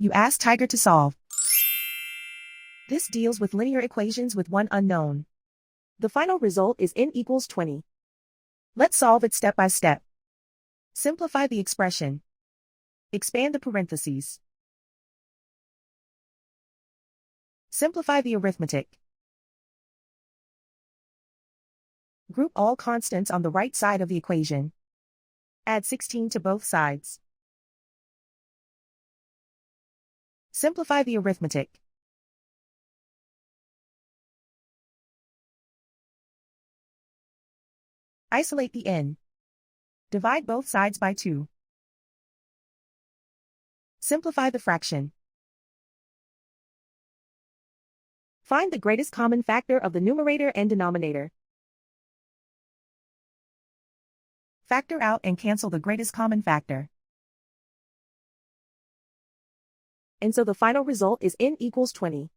You ask Tiger to solve. This deals with linear equations with one unknown. The final result is n equals 20. Let's solve it step by step. Simplify the expression. Expand the parentheses. Simplify the arithmetic. Group all constants on the right side of the equation. Add 16 to both sides. Simplify the arithmetic. Isolate the n. Divide both sides by 2. Simplify the fraction. Find the greatest common factor of the numerator and denominator. Factor out and cancel the greatest common factor. And so the final result is n equals 20.